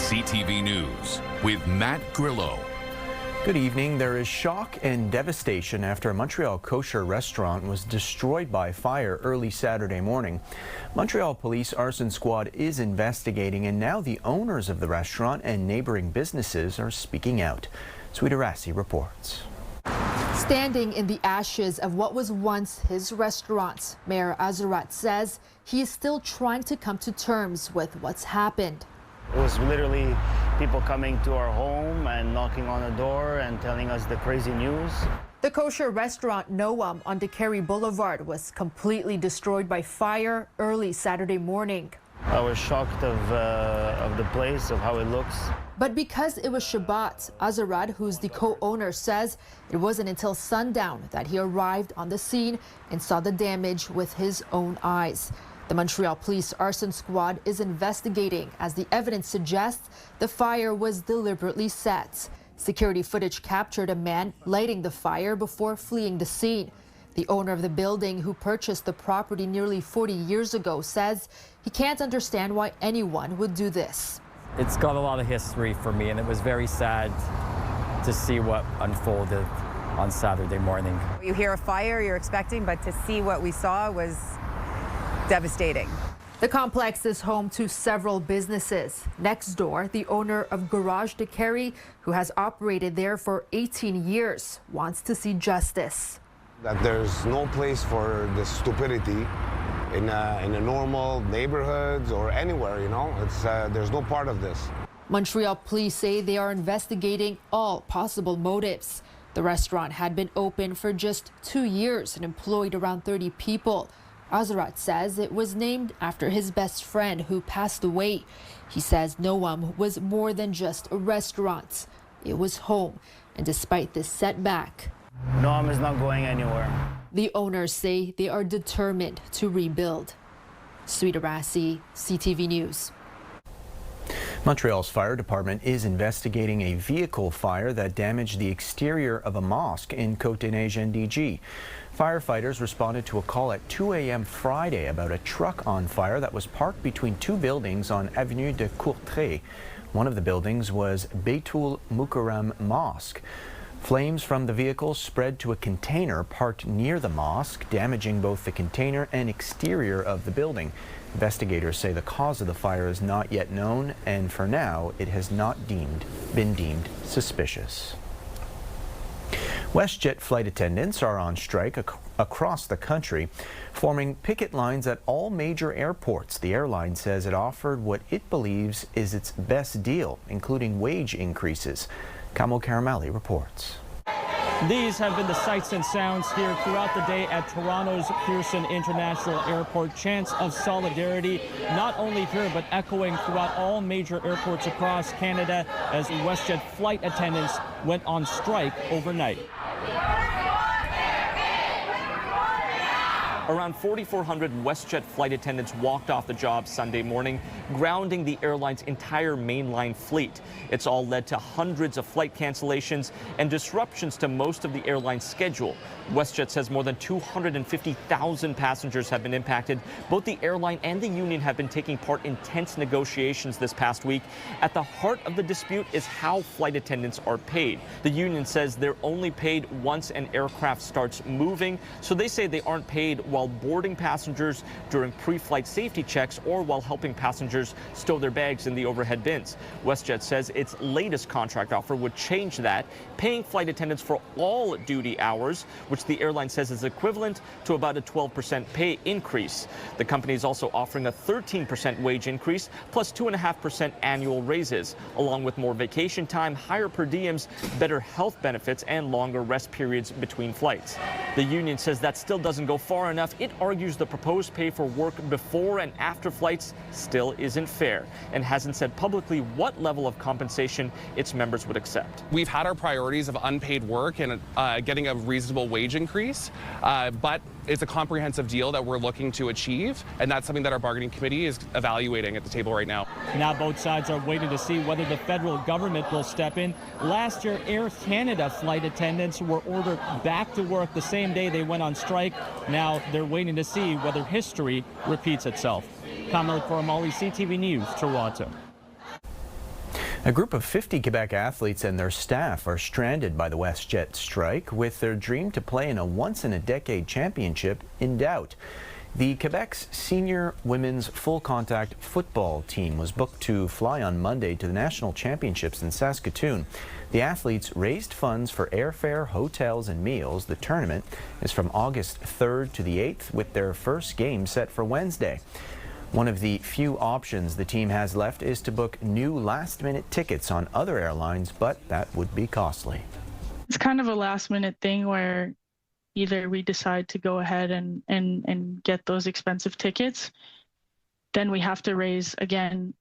CTV News with Matt Grillo. Good evening. There is shock and devastation after a Montreal kosher restaurant was destroyed by fire early Saturday morning. Montreal Police Arson Squad is investigating, and now the owners of the restaurant and neighboring businesses are speaking out. Sweeta Rassi reports. Standing in the ashes of what was once his restaurant, Mayor Azarat says he is still trying to come to terms with what's happened. It was literally people coming to our home and knocking on the door and telling us the crazy news. The kosher restaurant Noam on DeCarry Boulevard was completely destroyed by fire early Saturday morning. I was shocked of the place, of how it looks. But because it was Shabbat, Azarat, who's the co-owner, says it wasn't until sundown that he arrived on the scene and saw the damage with his own eyes. The Montreal Police Arson Squad is investigating, as the evidence suggests the fire was deliberately set. Security footage captured a man lighting the fire before fleeing the scene. The owner of the building, who purchased the property nearly 40 years ago, says he can't understand why anyone would do this. It's got a lot of history for me, and it was very sad to see what unfolded on Saturday morning. You hear a fire, you're expecting, but to see what we saw was devastating. The complex is home to several businesses. Next door, the owner of Garage DeCarry, who has operated there for 18 years, wants to see justice. That there's no place for this stupidity in a normal neighborhoods or anywhere, you know. There's no part of this. Montreal police say they are investigating all possible motives. The restaurant had been open for just 2 years and employed around 30 people. Azarat says it was named after his best friend who passed away. He says Noam was more than just a restaurant. It was home, and despite this setback, Noam is not going anywhere. The owners say they are determined to rebuild. Sweeta Rassi, CTV News. Montreal's fire department is investigating a vehicle fire that damaged the exterior of a mosque in Côte-des-Neiges, NDG. Firefighters responded to a call at 2 a.m. Friday about a truck on fire that was parked between two buildings on Avenue de Courtrai. One of the buildings was Beitul Mukarram Mosque. Flames from the vehicle spread to a container parked near the mosque, damaging both the container and exterior of the building. Investigators say the cause of the fire is not yet known, and for now it has not been deemed suspicious. WestJet flight attendants are on strike across the country, forming picket lines at all major airports. The airline says it offered what it believes is its best deal, including wage increases. Kamo Karamali reports. These have been the sights and sounds here throughout the day at Toronto's Pearson International Airport. Chants of solidarity, not only here, but echoing throughout all major airports across Canada as WestJet flight attendants went on strike overnight. Around 4,400 WestJet flight attendants walked off the job Sunday morning, grounding the airline's entire mainline fleet. It's all led to hundreds of flight cancellations and disruptions to most of the airline's schedule. WestJet says more than 250,000 passengers have been impacted. Both the airline and the union have been taking part in tense negotiations this past week. At the heart of the dispute is how flight attendants are paid. The union says they're only paid once an aircraft starts moving, so they say they aren't paid while boarding passengers during pre-flight safety checks or while helping passengers stow their bags in the overhead bins. WestJet says its latest contract offer would change that, paying flight attendants for all duty hours, which the airline says is equivalent to about a 12% pay increase. The company is also offering a 13% wage increase plus 2.5% annual raises, along with more vacation time, higher per diems, better health benefits, and longer rest periods between flights. The union says that still doesn't go far enough. It argues the proposed pay for work before and after flights still isn't fair and hasn't said publicly what level of compensation its members would accept. We've had our priorities of unpaid work and getting a reasonable wage increase, but it's a comprehensive deal that we're looking to achieve, and that's something that our bargaining committee is evaluating at the table right now. Now both sides are waiting to see whether the federal government will step in. Last year, Air Canada flight attendants were ordered back to work the same day they went on strike. Now they're waiting to see whether history repeats itself. Kamal Karamali, CTV News, Toronto. A group of 50 Quebec athletes and their staff are stranded by the WestJet strike, with their dream to play in a once-in-a-decade championship in doubt. The Quebec's senior women's full-contact football team was booked to fly on Monday to the national championships in Saskatoon. The athletes raised funds for airfare, hotels, and meals. The tournament is from August 3rd to the 8th, with their first game set for Wednesday. One of the few options the team has left is to book new last-minute tickets on other airlines, but that would be costly. It's kind of a last-minute thing where either we decide to go ahead and get those expensive tickets, then we have to raise, again,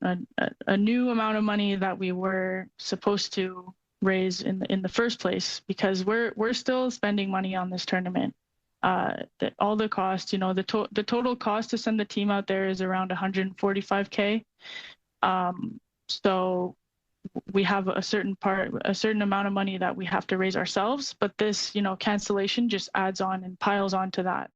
a new amount of money that we were supposed to raise in the first place, because we're still spending money on this tournament. All the cost, the total cost to send the team out there is around $145K. So we have a certain amount of money that we have to raise ourselves, but this, cancellation just adds on and piles on to that.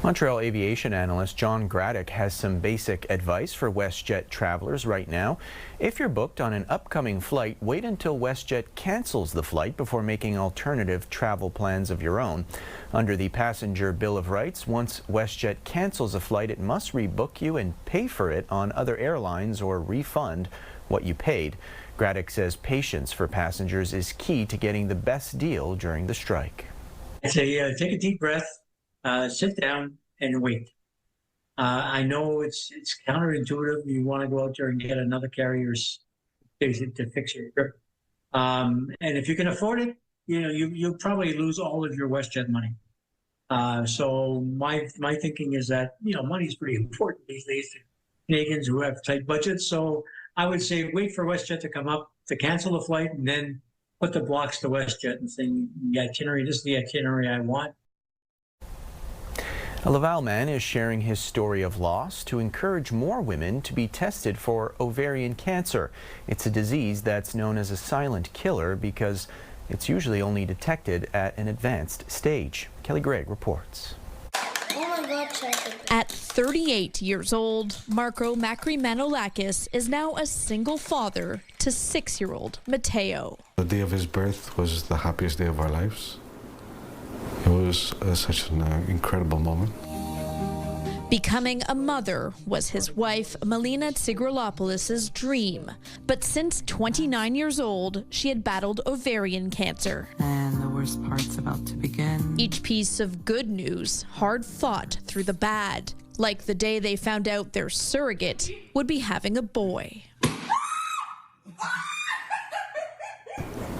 Montreal aviation analyst John Graddick has some basic advice for WestJet travelers right now. If you're booked on an upcoming flight, wait until WestJet cancels the flight before making alternative travel plans of your own. Under the Passenger Bill of Rights, once WestJet cancels a flight, it must rebook you and pay for it on other airlines or refund what you paid. Graddick says patience for passengers is key to getting the best deal during the strike. I'd say take a deep breath. Sit down and wait. I know it's counterintuitive. You want to go out there and get another carrier's to fix your trip. And if you can afford it, you'll probably lose all of your WestJet money. So my thinking is that, money is pretty important these days to Canadians who have tight budgets. So I would say wait for WestJet to come up to cancel the flight, and then put the blocks to WestJet and say, the itinerary, this is the itinerary I want. A Laval man is sharing his story of loss to encourage more women to be tested for ovarian cancer. It's a disease that's known as a silent killer because it's usually only detected at an advanced stage. Kelly Gregg reports. At 38 years old, Marco Makrimanolakis is now a single father to 6-year-old Mateo. The day of his birth was the happiest day of our lives. It was such an incredible moment. Becoming a mother was his wife, Melina Tsigrolopoulos' dream. But since 29 years old, she had battled ovarian cancer. And the worst part's about to begin. Each piece of good news hard fought through the bad, like the day they found out their surrogate would be having a boy.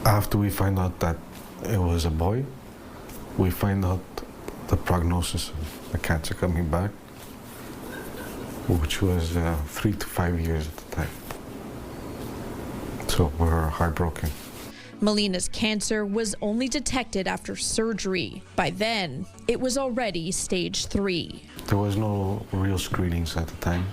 After we find out that it was a boy, we find out the prognosis of the cancer coming back, which was 3 to 5 years at the time. So we're heartbroken. Melina's cancer was only detected after surgery. By then, it was already stage 3. There was no real screenings at the time,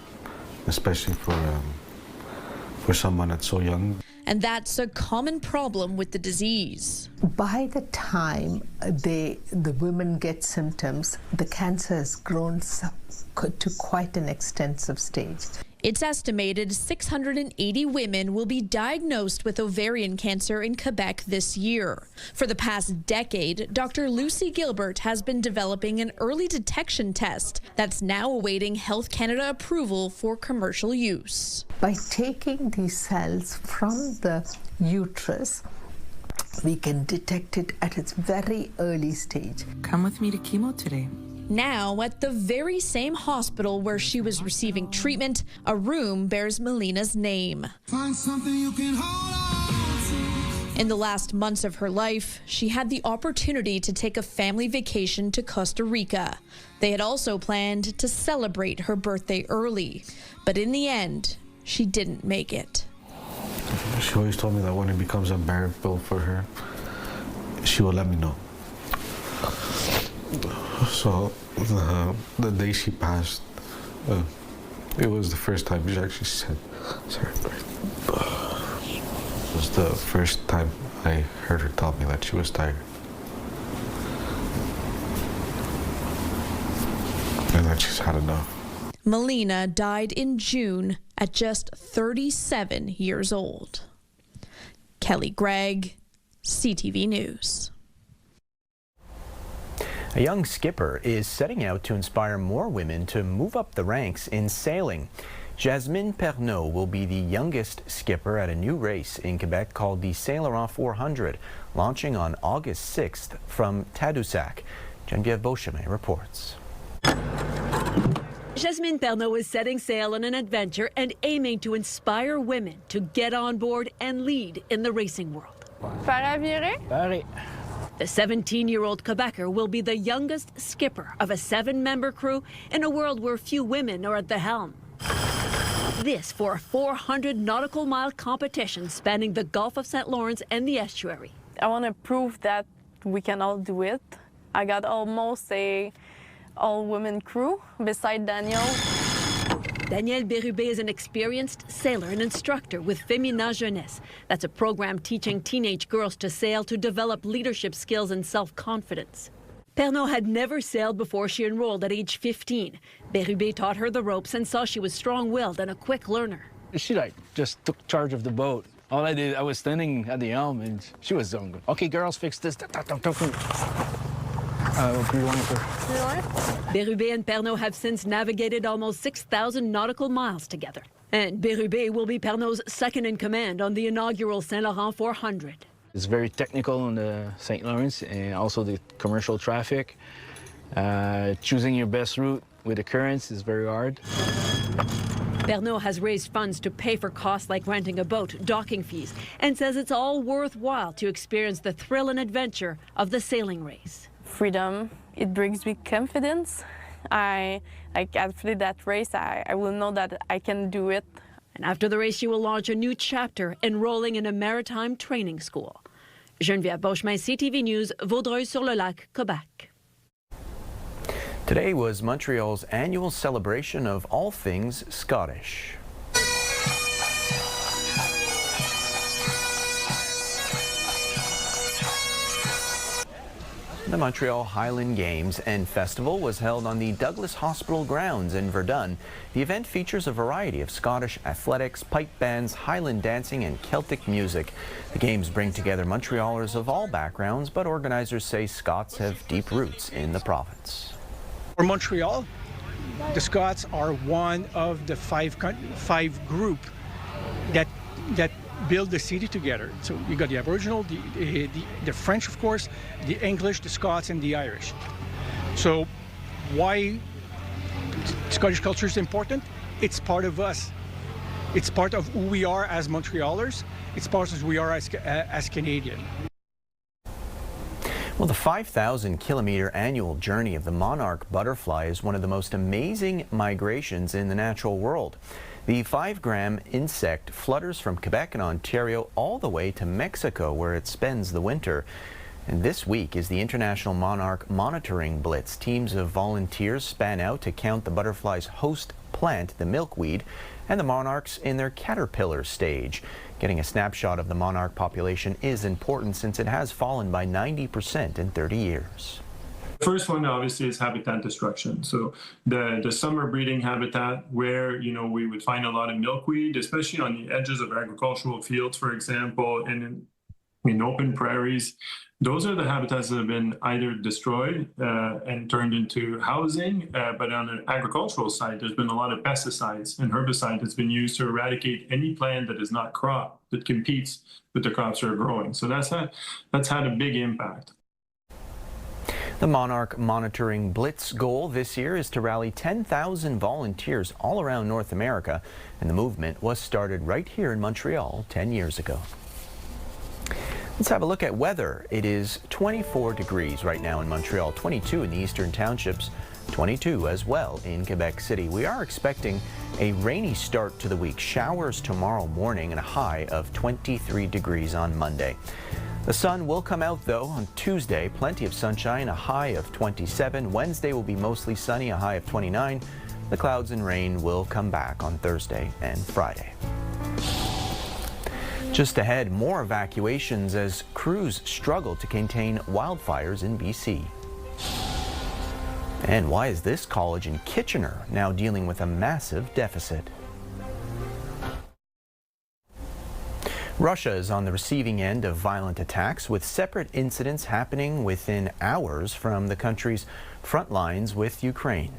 especially for someone that's so young. And that's a common problem with the disease. By the time the women get symptoms, the cancer has grown to quite an extensive stage. It's estimated 680 women will be diagnosed with ovarian cancer in Quebec this year. For the past decade, Dr. Lucy Gilbert has been developing an early detection test that's now awaiting Health Canada approval for commercial use. By taking these cells from the uterus, we can detect it at its very early stage. Come with me to chemo today. Now, at the very same hospital where she was receiving treatment, a room bears Melina's name. Find something you can hold on to. In the last months of her life, she had the opportunity to take a family vacation to Costa Rica. They had also planned to celebrate her birthday early, but in the end, she didn't make it. She always told me that when it becomes unbearable for her, she will let me know. So the day she passed, it was the first time she actually said, sorry. It was the first time I heard her tell me that she was tired. And that she's had enough. Melina died in June at just 37 years old. Kelly Gregg, CTV News. A young skipper is setting out to inspire more women to move up the ranks in sailing. Jasmine Pernot will be the youngest skipper at a new race in Quebec called the Saint-Laurent 400, launching on August 6th from Tadoussac. Geneviève Beauchemin reports. Jasmine Pernot is setting sail on an adventure and aiming to inspire women to get on board and lead in the racing world. The 17-year-old Quebecer will be the youngest skipper of a 7-member crew in a world where few women are at the helm. This for a 400 nautical mile competition spanning the Gulf of St. Lawrence and the estuary. I want to prove that we can all do it. I got almost a all-women crew beside Daniel. Danielle Bérubé is an experienced sailor and instructor with Féminin Jeunesse. That's a program teaching teenage girls to sail to develop leadership skills and self-confidence. Pernot had never sailed before she enrolled at age 15. Bérubé taught her the ropes and saw she was strong-willed and a quick learner. She just took charge of the boat. All I did, I was standing at the helm and she was doing good. Okay, girls, fix this. Bérubé and Pernot have since navigated almost 6,000 nautical miles together. And Bérubé will be Pernot's second in command on the inaugural Saint-Laurent 400. It's very technical on the St. Lawrence and also the commercial traffic. Choosing your best route with the currents is very hard. Pernot has raised funds to pay for costs like renting a boat, docking fees, and says it's all worthwhile to experience the thrill and adventure of the sailing race. Freedom, it brings me confidence. After that race, I will know that I can do it. And after the race, she will launch a new chapter, enrolling in a maritime training school. Geneviève Beauchemin, CTV News, Vaudreuil-sur-le-Lac, Quebec. Today was Montreal's annual celebration of all things Scottish. The Montreal Highland Games and Festival was held on the Douglas Hospital grounds in Verdun. The event features a variety of Scottish athletics, pipe bands, Highland dancing, and Celtic music. The games bring together Montrealers of all backgrounds, but organizers say Scots have deep roots in the province. For Montreal, the Scots are one of the five group that build the city together. So you got the Aboriginal, the French, of course, the English, the Scots, and the Irish. So why Scottish culture is important? It's part of us. It's part of who we are as Montrealers. It's part of who we are as Canadian. Well, the 5,000-kilometer annual journey of the Monarch butterfly is one of the most amazing migrations in the natural world. The 5-gram insect flutters from Quebec and Ontario all the way to Mexico, where it spends the winter. And this week is the International Monarch Monitoring Blitz. Teams of volunteers span out to count the butterfly's host plant, the milkweed, and the monarchs in their caterpillar stage. Getting a snapshot of the monarch population is important since it has fallen by 90% in 30 years. The first one obviously is habitat destruction. So the summer breeding habitat where, we would find a lot of milkweed, especially on the edges of agricultural fields, for example, and in open prairies. Those are the habitats that have been either destroyed and turned into housing, but on an agricultural side, there's been a lot of pesticides and herbicide that's been used to eradicate any plant that is not crop, that competes with the crops that are growing. So that's had a big impact. The Monarch Monitoring Blitz goal this year is to rally 10,000 volunteers all around North America, and the movement was started right here in Montreal 10 years ago. Let's have a look at weather. It is 24 degrees right now in Montreal, 22 in the eastern townships, 22 as well in Quebec City. We are expecting a rainy start to the week. Showers tomorrow morning and a high of 23 degrees on Monday. The sun will come out, though, on Tuesday. Plenty of sunshine, a high of 27. Wednesday will be mostly sunny, a high of 29. The clouds and rain will come back on Thursday and Friday. Just ahead, more evacuations as crews struggle to contain wildfires in BC. And why is this college in Kitchener now dealing with a massive deficit? Russia is on the receiving end of violent attacks, with separate incidents happening within hours from the country's front lines with Ukraine.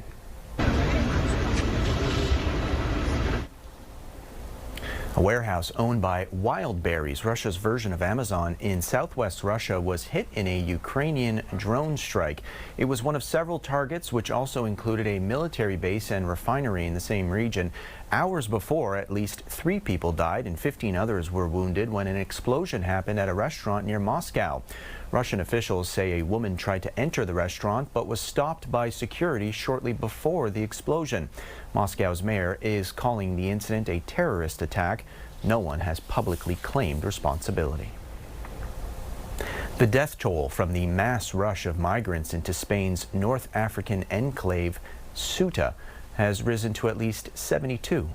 A warehouse owned by Wildfire, Russia's version of Amazon in southwest Russia, was hit in a Ukrainian drone strike. It was one of several targets, which also included a military base and refinery in the same region. Hours before, at least 3 people died and 15 others were wounded when an explosion happened at a restaurant near Moscow. Russian officials say a woman tried to enter the restaurant but was stopped by security shortly before the explosion. Moscow's mayor is calling the incident a terrorist attack. No one has publicly claimed responsibility. The death toll from the mass rush of migrants into Spain's North African enclave, Ceuta, has risen to at least 72.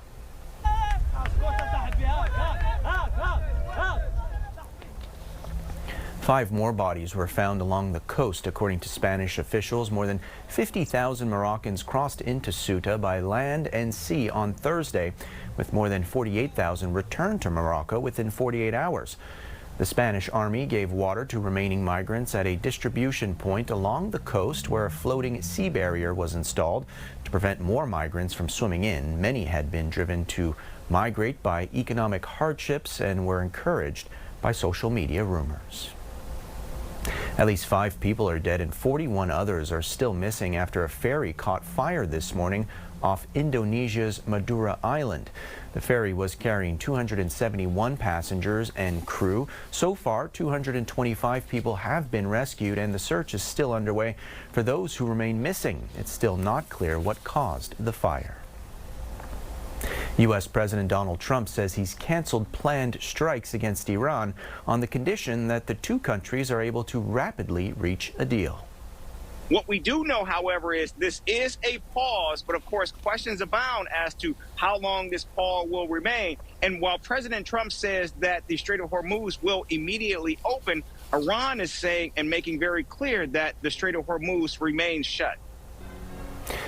Five more bodies were found along the coast, according to Spanish officials. More than 50,000 Moroccans crossed into Ceuta by land and sea on Thursday, with more than 48,000 returned to Morocco within 48 hours. The Spanish army gave water to remaining migrants at a distribution point along the coast where a floating sea barrier was installed to prevent more migrants from swimming in. Many had been driven to migrate by economic hardships and were encouraged by social media rumors. At least 5 people are dead and 41 others are still missing after a ferry caught fire this morning off Indonesia's Madura Island. The ferry was carrying 271 passengers and crew. So far, 225 people have been rescued and the search is still underway for those who remain missing. It's still not clear what caused the fire. U.S. President Donald Trump says he's canceled planned strikes against Iran on the condition that the two countries are able to rapidly reach a deal. What we do know, however, is this is a pause, but of course questions abound as to how long this pause will remain. And while President Trump says that the Strait of Hormuz will immediately open, Iran is saying and making very clear that the Strait of Hormuz remains shut.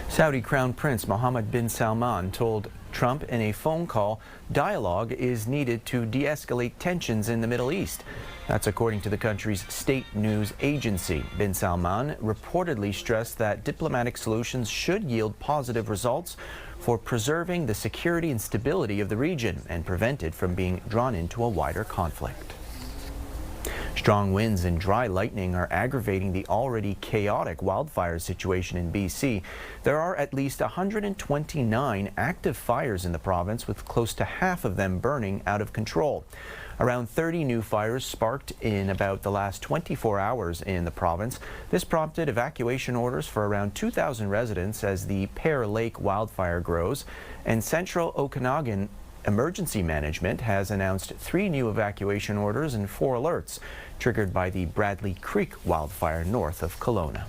Saudi Crown Prince Mohammed bin Salman told Trump in a phone call dialogue is needed to de-escalate tensions in the Middle East. That's according to the country's state news agency. Bin Salman reportedly stressed that diplomatic solutions should yield positive results for preserving the security and stability of the region and prevent it from being drawn into a wider conflict. Strong winds and dry lightning are aggravating the already chaotic wildfire situation in BC. There are at least 129 active fires in the province, with close to half of them burning out of control. Around 30 new fires sparked in about the last 24 hours in the province. This prompted evacuation orders for around 2,000 residents as the Pear Lake wildfire grows, and Central Okanagan Emergency Management has announced 3 new evacuation orders and 4 alerts, triggered by the Bradley Creek wildfire north of Kelowna.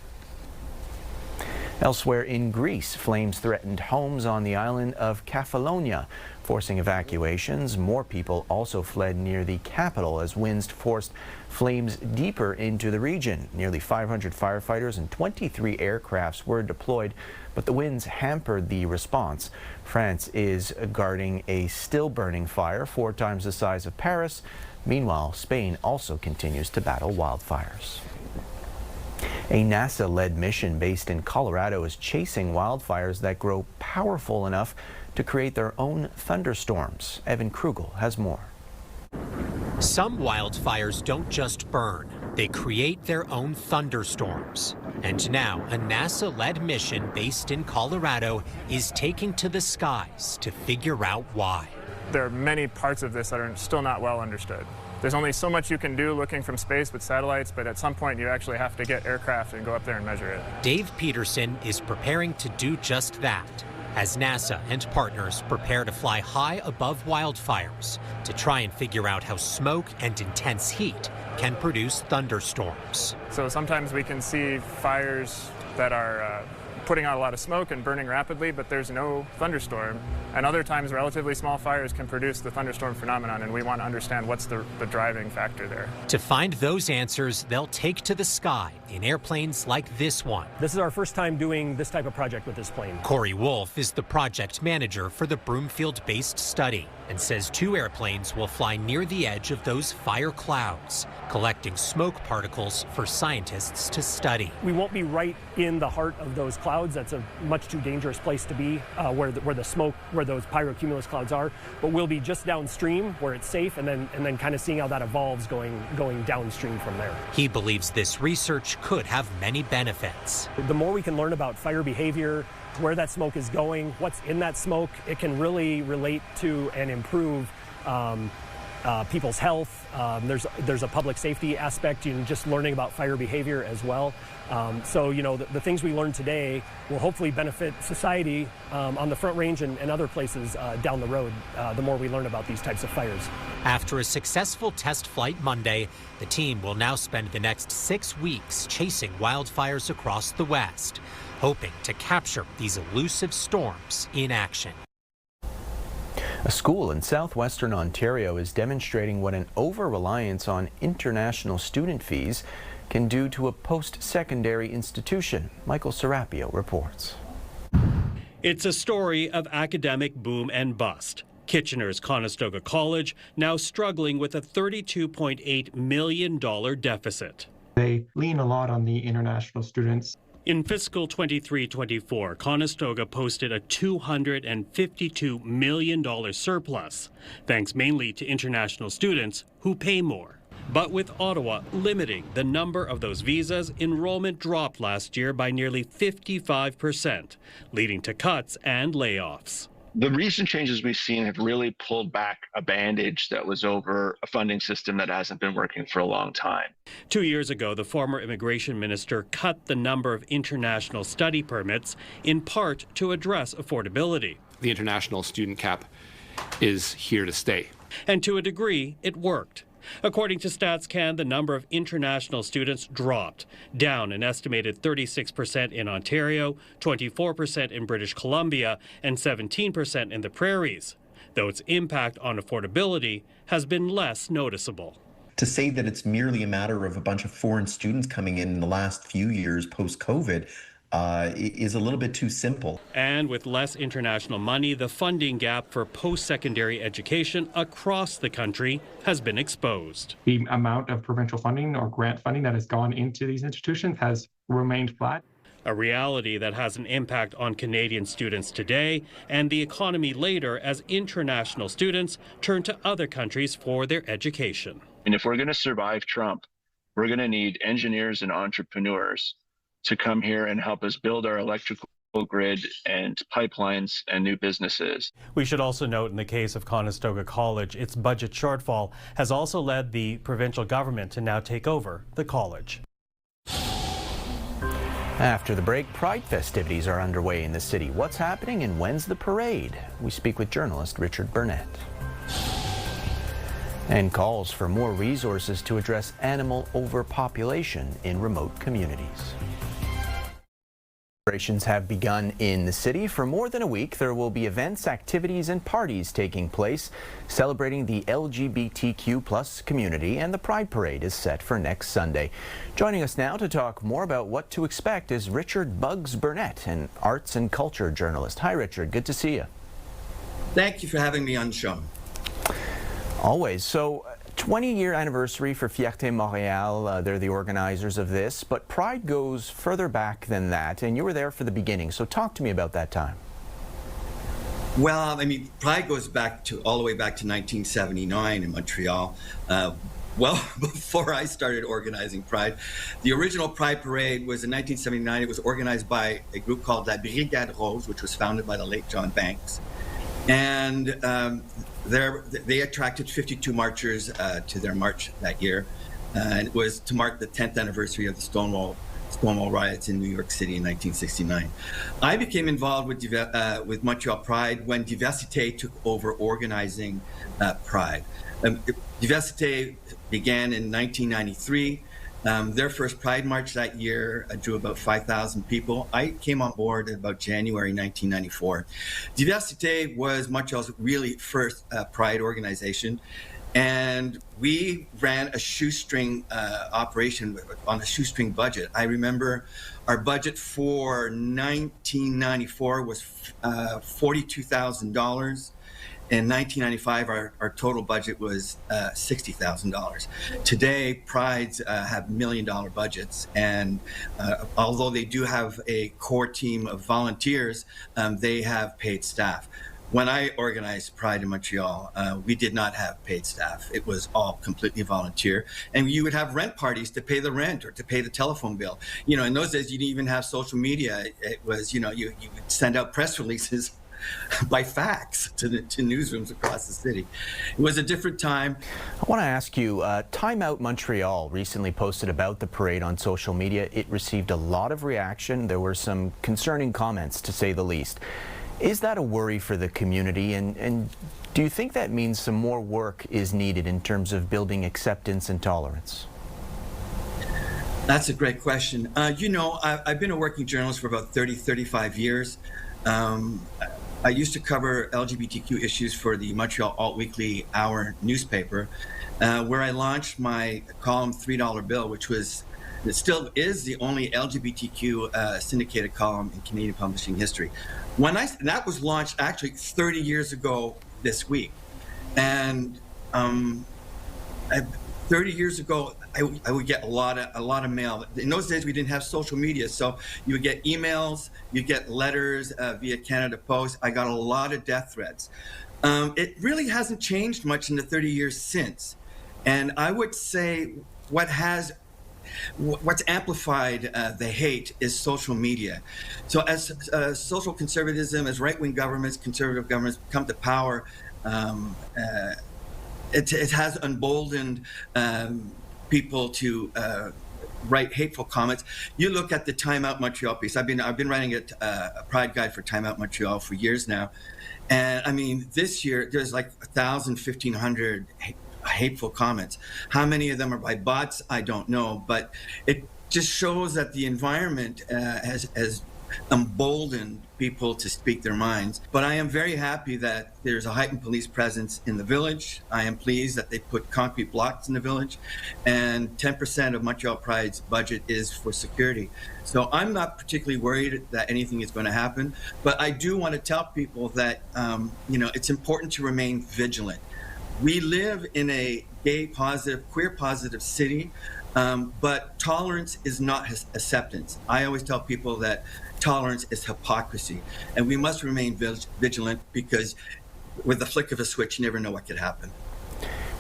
Elsewhere in Greece, flames threatened homes on the island of Kefalonia, forcing evacuations. More people also fled near the capital as winds forced flames deeper into the region. Nearly 500 firefighters and 23 aircrafts were deployed, but the winds hampered the response. France is guarding a still burning fire 4 times the size of Paris. Meanwhile, Spain also continues to battle wildfires. A NASA-led mission based in Colorado is chasing wildfires that grow powerful enough to create their own thunderstorms. Evan Krugel has more. Some wildfires don't just burn, they create their own thunderstorms. And now a NASA-led mission based in Colorado is taking to the skies to figure out why. There are many parts of this that are still not well understood. There's only so much you can do looking from space with satellites, but at some point you actually have to get aircraft and go up there and measure it. Dave Peterson is preparing to do just that, as NASA and partners prepare to fly high above wildfires to try and figure out how smoke and intense heat can produce thunderstorms. So sometimes we can see fires that are putting out a lot of smoke and burning rapidly, but there's no thunderstorm. And other times, relatively small fires can produce the thunderstorm phenomenon, and we want to understand what's the driving factor there. To find those answers, they'll take to the sky in airplanes like this one. This is our first time doing this type of project with this plane. Corey Wolf is the project manager for the Broomfield-based study and says 2 airplanes will fly near the edge of those fire clouds, collecting smoke particles for scientists to study. We won't be right in the heart of those clouds. That's a much too dangerous place to be, where the smoke, where those pyrocumulus clouds are. But we'll be just downstream where it's safe, and then kind of seeing how that evolves going downstream from there. He believes this research could have many benefits. The more we can learn about fire behavior, where that smoke is going, what's in that smoke, it can really relate to and improve people's health. There's a public safety aspect in just learning about fire behavior as well. So, you know, the things we learn today will hopefully benefit society on the Front Range and other places down the road, the more we learn about these types of fires. After a successful test flight Monday, the team will now spend the next 6 weeks chasing wildfires across the West, hoping to capture these elusive storms in action. A school in southwestern Ontario is demonstrating what an over-reliance on international student fees can do to a post-secondary institution. Michael Serapio reports. It's a story of academic boom and bust. Kitchener's Conestoga College now struggling with a $32.8 million deficit. They lean a lot on the international students. In fiscal 23-24, Conestoga posted a $252 million surplus, thanks mainly to international students who pay more. But with Ottawa limiting the number of those visas, enrollment dropped last year by nearly 55%, leading to cuts and layoffs. The recent changes we've seen have really pulled back a bandage that was over a funding system that hasn't been working for a long time. 2 years ago, the former immigration minister cut the number of international study permits, in part to address affordability. The international student cap is here to stay. And to a degree, it worked. According to StatsCan, the number of international students dropped, down an estimated 36% in Ontario, 24% in British Columbia, and 17% in the Prairies, though its impact on affordability has been less noticeable. To say that it's merely a matter of a bunch of foreign students coming in the last few years post-COVID is a little bit too simple. And with less international money, the funding gap for post-secondary education across the country has been exposed. The amount of provincial funding or grant funding that has gone into these institutions has remained flat. A reality that has an impact on Canadian students today and the economy later as international students turn to other countries for their education. And if we're going to survive Trump, we're going to need engineers and entrepreneurs to come here and help us build our electrical grid and pipelines and new businesses. We should also note in the case of Conestoga College, its budget shortfall has also led the provincial government to now take over the college. After the break, Pride festivities are underway in the city. What's happening and when's the parade? We speak with journalist Richard Burnett. And calls for more resources to address animal overpopulation in remote communities. Celebrations have begun in the city. For more than a week, there will be events, activities, and parties taking place celebrating the LGBTQ+ community, and the Pride Parade is set for next Sunday. Joining us now to talk more about what to expect is Richard Bugs Burnett, an arts and culture journalist. Hi, Richard. Good to see you. Thank you for having me on the show. Always. So, 20-year anniversary for Fierté Montréal. They're the organizers of this, but Pride goes further back than that, and you were there for the beginning. So talk to me about that time. Well, I mean, Pride goes back to all the way back to 1979 in Montreal. Well, before I started organizing Pride. The original Pride Parade was in 1979. It was organized by a group called La Brigade Rose, which was founded by the late John Banks. And they attracted 52 marchers to their march that year. And it was to mark the 10th anniversary of the Stonewall riots in New York City in 1969. I became involved with Montreal Pride when Diversité took over organizing Pride. Diversité began in 1993. Their first Pride March that year drew about 5,000 people. I came on board in about January 1994. Diversité was Montreal's really first Pride organization. And we ran a shoestring operation on a shoestring budget. I remember our budget for 1994 was $42,000. In 1995, our total budget was $60,000. Today, Prides have $1 million budgets. And although they do have a core team of volunteers, they have paid staff. When I organized Pride in Montreal, we did not have paid staff. It was all completely volunteer. And you would have rent parties to pay the rent or to pay the telephone bill. You know, in those days, you didn't even have social media. It was, you know, you would send out press releases by fax to newsrooms across the city. It was a different time. I want to ask you, Time Out Montreal recently posted about the parade on social media. It received a lot of reaction. There were some concerning comments, to say the least. Is that a worry for the community, and do you think that means some more work is needed in terms of building acceptance and tolerance? That's a great question. You know, I've been a working journalist for about 35 years. I used to cover LGBTQ issues for the Montreal Alt Weekly Hour newspaper, where I launched my column $3 Bill, which was, it still is the only LGBTQ syndicated column in Canadian publishing history. That was launched actually 30 years ago this week. And 30 years ago, I would get a lot of mail. In those days, we didn't have social media, so you would get emails, you get letters via Canada Post. I got a lot of death threats. It really hasn't changed much in the 30 years since. And I would say what's amplified the hate is social media. So as social conservatism, as right-wing governments, conservative governments come to power, it has emboldened people to write hateful comments. You look at the Time Out Montreal piece. I've been writing a Pride guide for Time Out Montreal for years now. And I mean, this year, there's like 1,000, 1,500 hateful comments. How many of them are by bots? I don't know, but it just shows that the environment has emboldened people to speak their minds. But I am very happy that there's a heightened police presence in the village. I am pleased that they put concrete blocks in the village, and 10% of Montreal Pride's budget is for security. So I'm not particularly worried that anything is going to happen, but I do want to tell people that you know, it's important to remain vigilant. We live in a gay positive, queer positive city, but tolerance is not acceptance. I always tell people that tolerance is hypocrisy, and we must remain vigilant, because with the flick of a switch, you never know what could happen.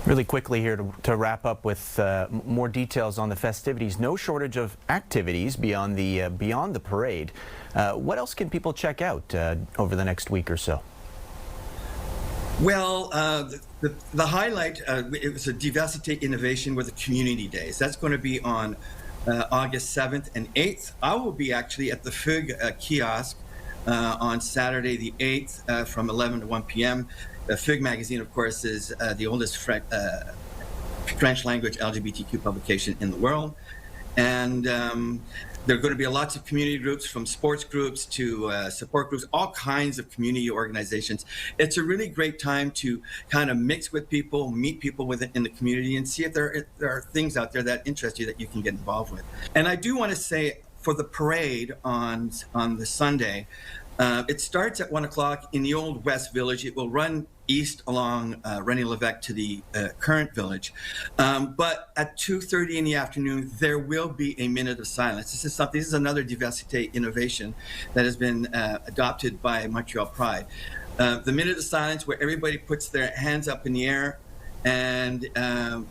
Really quickly here to wrap up with more details on the festivities. No shortage of activities beyond the parade. What else can people check out over the next week or so? Well, the highlight, it was a Diversité Innovation with the Community Days. That's going to be on August 7th and 8th. I will be actually at the Fug kiosk on Saturday the 8th from 11 to 1 p.m. The Fug magazine, of course, is the oldest French language LGBTQ publication in the world. And there are going to be lots of community groups, from sports groups to support groups, all kinds of community organizations. It's a really great time to kind of mix with people, meet people in the community, and see if there are things out there that interest you that you can get involved with. And I do want to say, for the parade on the Sunday, it starts at 1 o'clock in the old West Village. It will run east along René Lévesque to the current village. But at 2:30 in the afternoon, there will be a minute of silence. This is another Diversité innovation that has been adopted by Montreal Pride. The minute of silence, where everybody puts their hands up in the air, and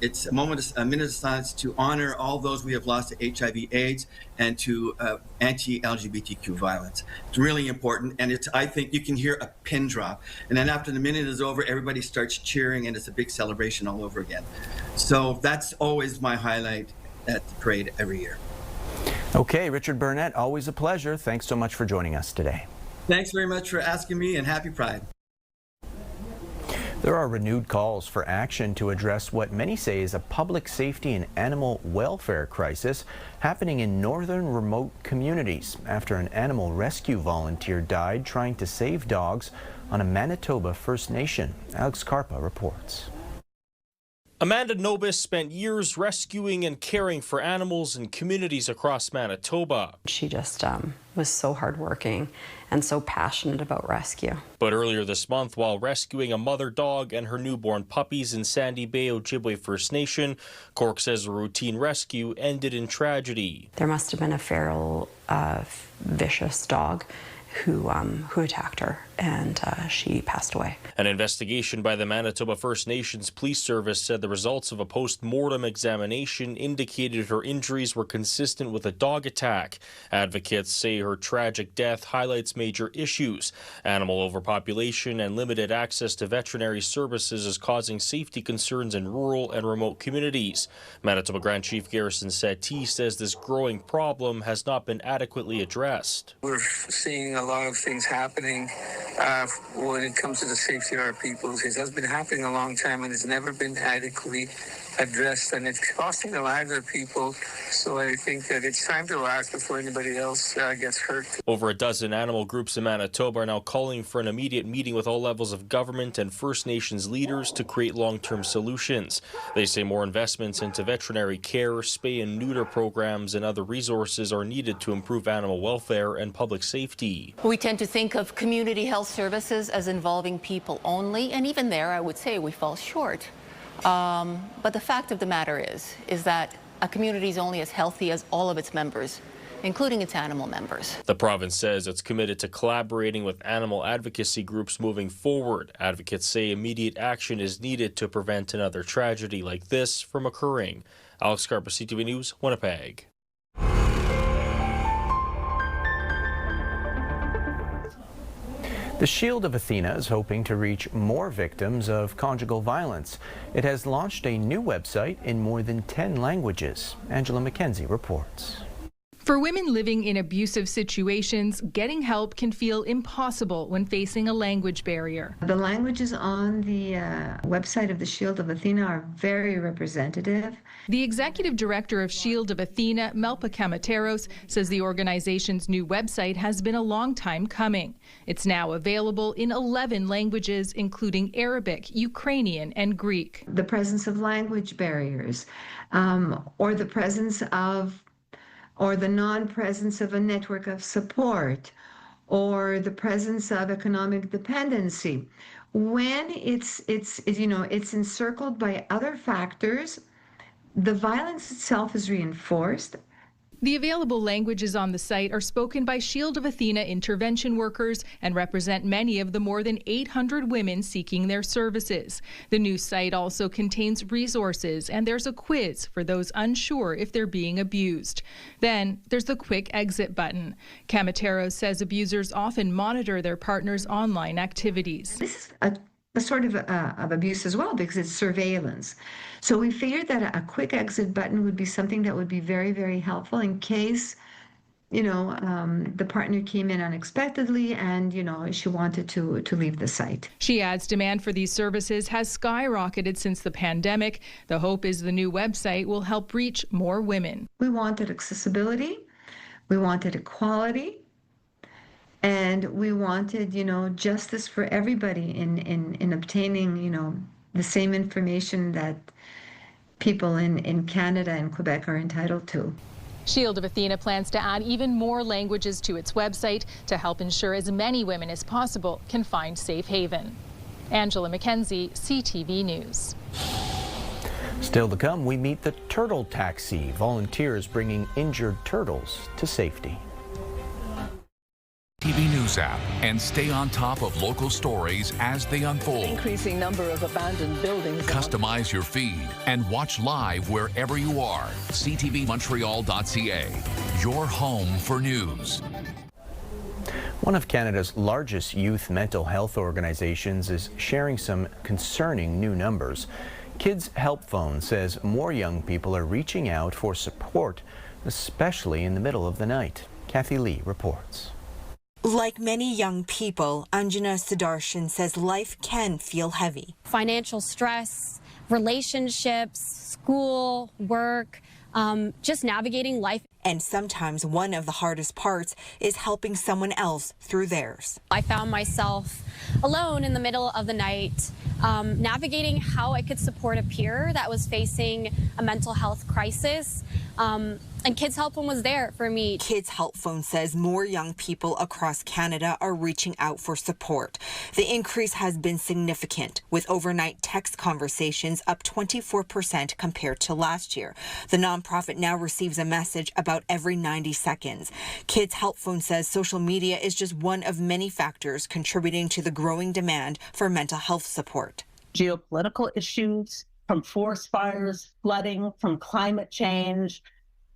it's a minute of silence to honor all those we have lost to HIV/AIDS and to anti-LGBTQ violence. It's really important, and I think you can hear a pin drop. And then after the minute is over, everybody starts cheering, and it's a big celebration all over again. So that's always my highlight at the parade every year. Okay, Richard Burnett, always a pleasure. Thanks so much for joining us today. Thanks very much for asking me, and happy Pride. There are renewed calls for action to address what many say is a public safety and animal welfare crisis happening in northern remote communities after an animal rescue volunteer died trying to save dogs on a Manitoba First Nation. Alex Carpa reports. Amanda Nobis spent years rescuing and caring for animals in communities across Manitoba. She just was so hardworking and so passionate about rescue. But earlier this month, while rescuing a mother dog and her newborn puppies in Sandy Bay, Ojibwe First Nation, Cork says a routine rescue ended in tragedy. There must have been a feral, vicious dog who attacked her, and she passed away. An investigation by the Manitoba First Nations Police Service said the results of a post-mortem examination indicated her injuries were consistent with a dog attack. Advocates say her tragic death highlights major issues. Animal overpopulation and limited access to veterinary services is causing safety concerns in rural and remote communities. Manitoba Grand Chief Garrison Settee says this growing problem has not been adequately addressed. We're seeing a lot of things happening when it comes to the safety of our people. It has been happening a long time and it's never been adequately addressed, and it's costing the lives of people. So I think that it's time to act before anybody else gets hurt. Over a dozen animal groups in Manitoba are now calling for an immediate meeting with all levels of government and First Nations leaders to create long-term solutions. They say more investments into veterinary care, spay and neuter programs and other resources are needed to improve animal welfare and public safety. We tend to think of community health services as involving people only, and even there I would say we fall short. But the fact of the matter is that a community is only as healthy as all of its members, including its animal members. The province says it's committed to collaborating with animal advocacy groups moving forward. Advocates say immediate action is needed to prevent another tragedy like this from occurring. Alex Carpa, CTV News, Winnipeg. The Shield of Athena is hoping to reach more victims of conjugal violence. It has launched a new website in more than 10 languages. Angela McKenzie reports. For women living in abusive situations, getting help can feel impossible when facing a language barrier. The languages on the website of the Shield of Athena are very representative. The executive director of Shield of Athena, Melpa Kamateros, says the organization's new website has been a long time coming. It's now available in 11 languages, including Arabic, Ukrainian, and Greek. The presence of language barriers, or the presence of or the non-presence of a network of support, or the presence of economic dependency. When it's encircled by other factors, the violence itself is reinforced. The available languages on the site are spoken by Shield of Athena intervention workers and represent many of the more than 800 women seeking their services. The new site also contains resources, and there's a quiz for those unsure if they're being abused. Then there's the quick exit button. Kamateros says abusers often monitor their partner's online activities. This is a sort of abuse as well, because it's surveillance. So we figured that a quick exit button would be something that would be very, very helpful in case, the partner came in unexpectedly and, she wanted to leave the site. She adds demand for these services has skyrocketed since the pandemic. The hope is the new website will help reach more women. We wanted accessibility, we wanted equality, and we wanted, justice for everybody in obtaining, the same information that people in Canada and Quebec are entitled to. Shield of Athena plans to add even more languages to its website to help ensure as many women as possible can find safe haven. Angela McKenzie, CTV News. Still to come, we meet the Turtle Taxi, volunteers bringing injured turtles to safety. TV News app and stay on top of local stories as they unfold. Increasing number of abandoned buildings. Customize your feed and watch live wherever you are. CTVMontreal.ca, your home for news. One of Canada's largest youth mental health organizations is sharing some concerning new numbers. Kids Help Phone says more young people are reaching out for support, especially in the middle of the night. Kathy Lee reports. Like many young people, Anjana Sudarshan says life can feel heavy. Financial stress, relationships, school, work, just navigating life. And sometimes one of the hardest parts is helping someone else through theirs. I found myself alone in the middle of the night, navigating how I could support a peer that was facing a mental health crisis. And Kids Help Phone was there for me. Kids Help Phone says more young people across Canada are reaching out for support. The increase has been significant, with overnight text conversations up 24% compared to last year. The nonprofit now receives a message about every 90 seconds. Kids Help Phone says social media is just one of many factors contributing to the growing demand for mental health support. Geopolitical issues, from forest fires, flooding, from climate change,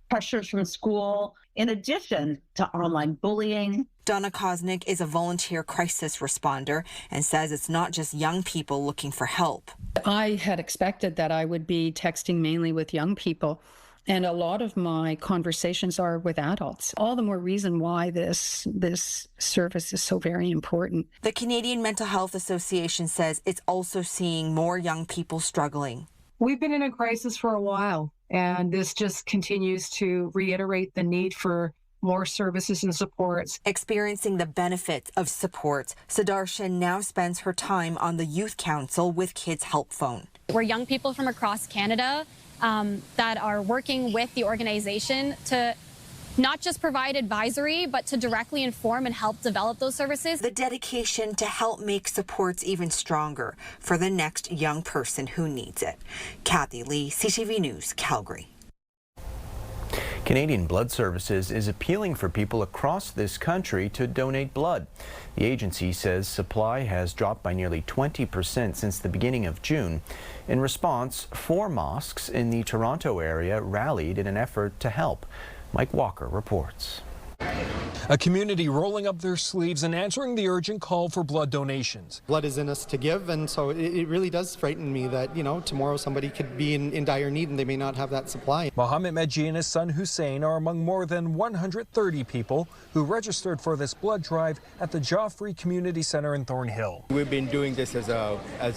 pressures from school, in addition to online bullying. Donna Kosnick is a volunteer crisis responder and says it's not just young people looking for help. I had expected that I would be texting mainly with young people, and a lot of my conversations are with adults. All the more reason why this service is so very important. The Canadian Mental Health Association says it's also seeing more young people struggling. We've been in a crisis for a while, and this just continues to reiterate the need for more services and supports. Experiencing the benefits of support, Sudarshan now spends her time on the Youth Council with Kids Help Phone. We're young people from across Canada that are working with the organization to not just provide advisory, but to directly inform and help develop those services. The dedication to help make supports even stronger for the next young person who needs it. Kathy Lee, CTV News, Calgary. Canadian Blood Services is appealing for people across this country to donate blood. The agency says supply has dropped by nearly 20% since the beginning of June. In response, 4 mosques in the Toronto area rallied in an effort to help. Mike Walker reports. A community rolling up their sleeves and answering the urgent call for blood donations. Blood is in us to give, and so it really does frighten me that, tomorrow somebody could be in dire need and they may not have that supply. Mohammed Medji and his son Hussein are among more than 130 people who registered for this blood drive at the Joffrey Community Center in Thornhill. We've been doing this as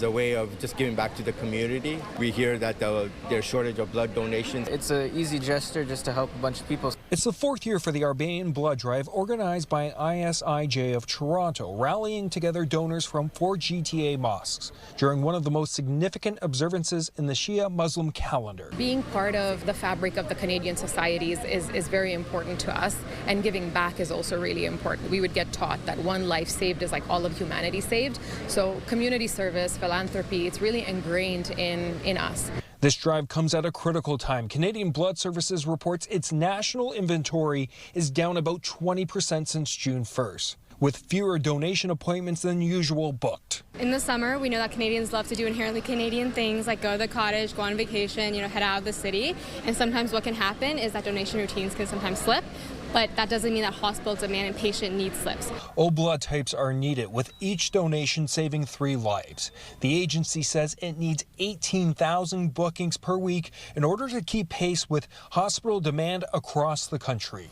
a way of just giving back to the community. We hear that there's shortage of blood donations. It's an easy gesture just to help a bunch of people. It's the 4th year for the Arbanean Blood Drive, organized by ISIJ of Toronto, rallying together donors from 4 GTA mosques during one of the most significant observances in the Shia Muslim calendar. Being part of the fabric of the Canadian societies is very important to us, and giving back is also really important. We would get taught that one life saved is like all of humanity saved. So community service, philanthropy, it's really ingrained in us. This drive comes at a critical time. Canadian Blood Services reports its national inventory is down about 20% since June 1st, with fewer donation appointments than usual booked. In the summer, we know that Canadians love to do inherently Canadian things like go to the cottage, go on vacation, head out of the city. And sometimes what can happen is that donation routines can sometimes slip. But that doesn't mean that hospital demand and patient need slips. All blood types are needed, with each donation saving 3 lives. The agency says it needs 18,000 bookings per week in order to keep pace with hospital demand across the country.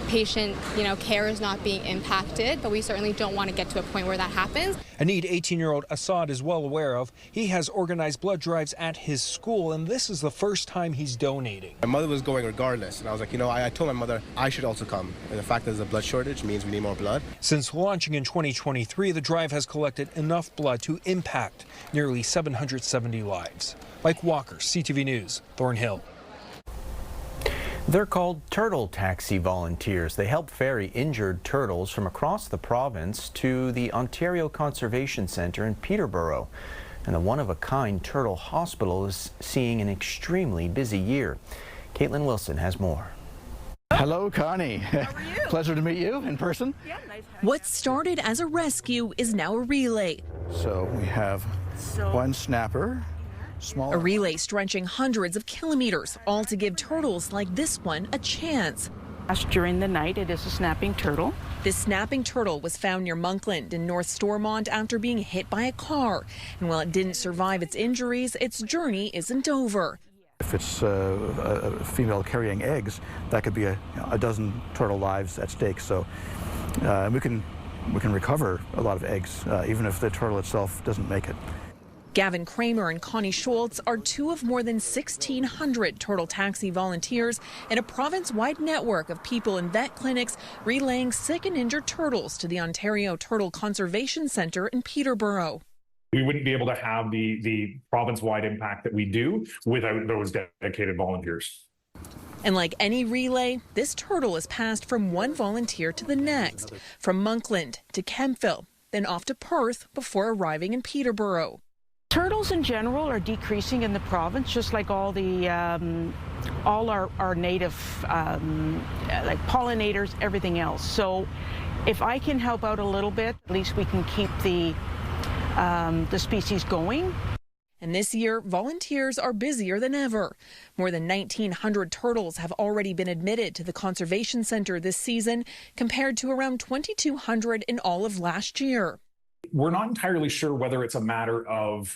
Patient, care is not being impacted, but we certainly don't want to get to a point where that happens. A need 18-year-old Assad is well aware of. He has organized blood drives at his school, and this is the first time he's donating. My mother was going regardless, and I was like, I told my mother I should also come. And the fact that there's a blood shortage means we need more blood. Since launching in 2023, the drive has collected enough blood to impact nearly 770 lives. Mike Walker, CTV News, Thornhill. They're called turtle taxi volunteers. They help ferry injured turtles from across the province to the Ontario Conservation Centre in Peterborough. And the one-of-a-kind turtle hospital is seeing an extremely busy year. Caitlin Wilson has more. Hello, Connie. How are you? Pleasure to meet you in person. Yeah, nice. What started as a rescue is now a relay. So we have one snapper. A relay stretching hundreds of kilometers, all to give turtles like this one a chance. During the night, it is a snapping turtle. This snapping turtle was found near Monkland in North Stormont after being hit by a car. And while it didn't survive its injuries, its journey isn't over. If it's a female carrying eggs, that could be a dozen turtle lives at stake. So we can we can recover a lot of eggs, even if the turtle itself doesn't make it. Gavin Kramer and Connie Schultz are two of more than 1,600 turtle taxi volunteers in a province-wide network of people in vet clinics relaying sick and injured turtles to the Ontario Turtle Conservation Centre in Peterborough. We wouldn't be able to have the province-wide impact that we do without those dedicated volunteers. And like any relay, this turtle is passed from one volunteer to the next, from Monkland to Kemptville, then off to Perth before arriving in Peterborough. Turtles in general are decreasing in the province, just like all the all our native like pollinators, everything else. So if I can help out a little bit, at least we can keep the species going. And this year, volunteers are busier than ever. More than 1,900 turtles have already been admitted to the Conservation Centre this season, compared to around 2,200 in all of last year. We're not entirely sure whether it's a matter of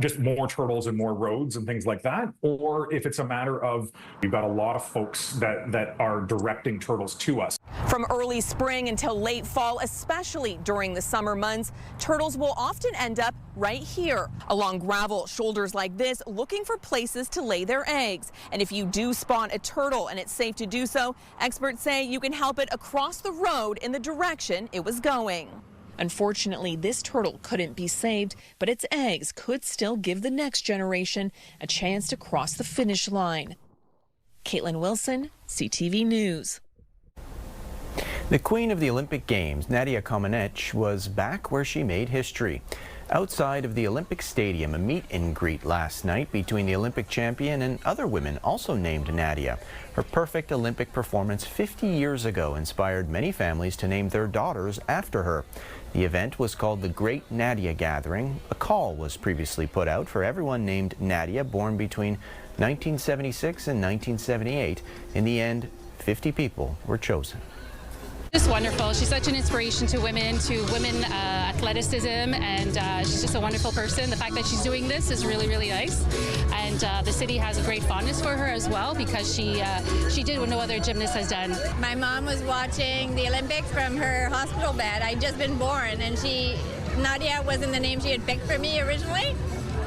just more turtles and more roads and things like that, or if it's a matter of we've got a lot of folks that are directing turtles to us. From early spring until late fall, especially during the summer months, turtles will often end up right here along gravel shoulders like this, looking for places to lay their eggs. And if you do spot a turtle and it's safe to do so, experts say you can help it across the road in the direction it was going. Unfortunately, this turtle couldn't be saved, but its eggs could still give the next generation a chance to cross the finish line. Caitlin Wilson, CTV News. The Queen of the Olympic Games, Nadia Comaneci, was back where she made history. Outside of the Olympic Stadium, a meet and greet last night between the Olympic champion and other women also named Nadia. Her perfect Olympic performance 50 years ago inspired many families to name their daughters after her. The event was called the Great Nadia Gathering. A call was previously put out for everyone named Nadia born between 1976 and 1978. In the end, 50 people were chosen. Just wonderful. She's such an inspiration to women athleticism, and she's just a wonderful person. The fact that she's doing this is really, really nice. And the city has a great fondness for her as well, because she did what no other gymnast has done. My mom was watching the Olympics from her hospital bed. I'd just been born, and Nadia wasn't the name she had picked for me originally,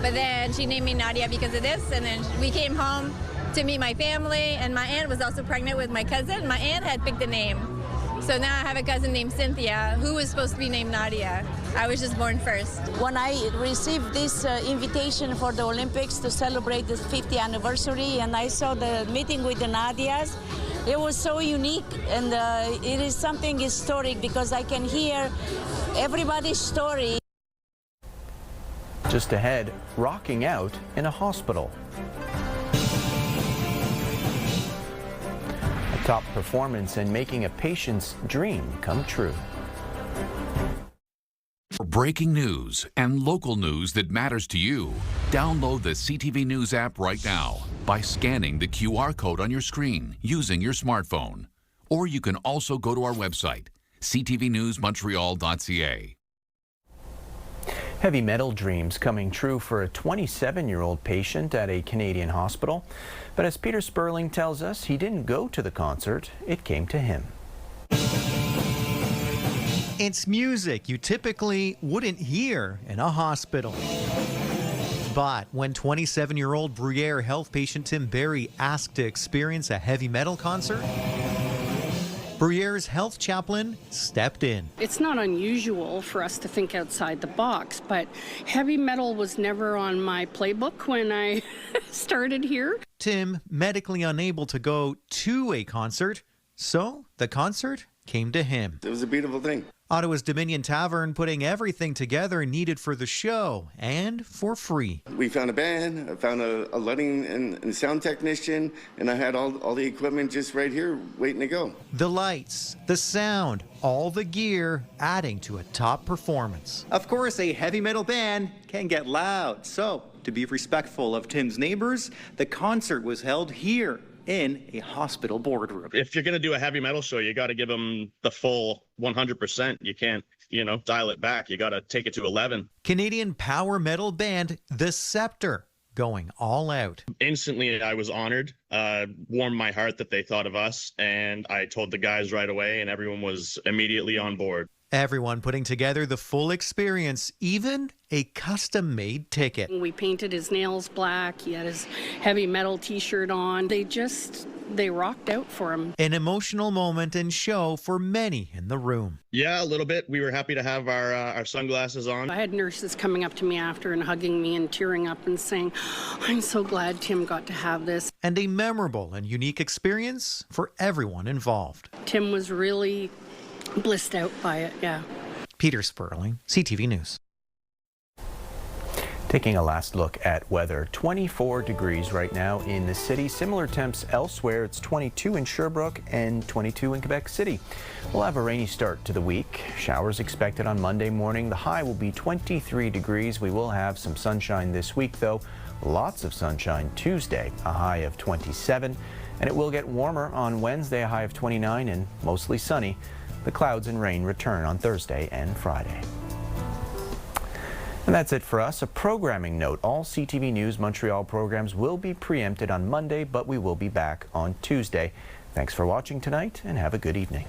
but then she named me Nadia because of this, and then we came home to meet my family, and my aunt was also pregnant with my cousin. My aunt had picked a name. So now I have a cousin named Cynthia, who was supposed to be named Nadia. I was just born first. When I received this invitation for the Olympics to celebrate the 50th anniversary, and I saw the meeting with the Nadias, it was so unique, and it is something historic because I can hear everybody's story. Just ahead, rocking out in a hospital. Top performance and making a patient's dream come true. For breaking news and local news that matters to you, download the CTV News app right now by scanning the QR code on your screen using your smartphone. Or you can also go to our website, ctvnewsmontreal.ca. Heavy metal dreams coming true for a 27-year-old patient at a Canadian hospital. But as Peter Sperling tells us, he didn't go to the concert, it came to him. It's music you typically wouldn't hear in a hospital. But when 27-year-old Bruyere health patient Tim Barry asked to experience a heavy metal concert, Bruyere's health chaplain stepped in. It's not unusual for us to think outside the box, but heavy metal was never on my playbook when I started here. Tim, medically unable to go to a concert, so the concert came to him. It was a beautiful thing. Ottawa's Dominion Tavern putting everything together needed for the show, and for free. We found a band, I found a lighting and sound technician, and I had all the equipment just right here waiting to go. The lights, the sound, all the gear adding to a top performance. Of course, a heavy metal band can get loud, so to be respectful of Tim's neighbors, the concert was held here in a hospital boardroom. If you're going to do a heavy metal show, you got to give them the full 100%. You can't, dial it back. You got to take it to 11. Canadian power metal band The Scepter going all out. Instantly, I was honored, warmed my heart that they thought of us, and I told the guys right away, and everyone was immediately on board. Everyone putting together the full experience, even a custom-made ticket. We painted his nails black. He had his heavy metal t-shirt on. They rocked out for him. An emotional moment and show for many in the room. Yeah, a little bit. We were happy to have our sunglasses on. I had nurses coming up to me after and hugging me and tearing up and saying, I'm so glad Tim got to have this. And a memorable and unique experience for everyone involved. Tim was really blissed out by it, yeah. Peter Sperling, CTV News. Taking a last look at weather, 24 degrees right now in the city. Similar temps elsewhere. It's 22 in Sherbrooke and 22 in Quebec City. We'll have a rainy start to the week. Showers expected on Monday morning. The high will be 23 degrees. We will have some sunshine this week, though. Lots of sunshine Tuesday, a high of 27. And it will get warmer on Wednesday, a high of 29 and mostly sunny. The clouds and rain return on Thursday and Friday. And that's it for us. A programming note, all CTV News Montreal programs will be preempted on Monday, but we will be back on Tuesday. Thanks for watching tonight and have a good evening.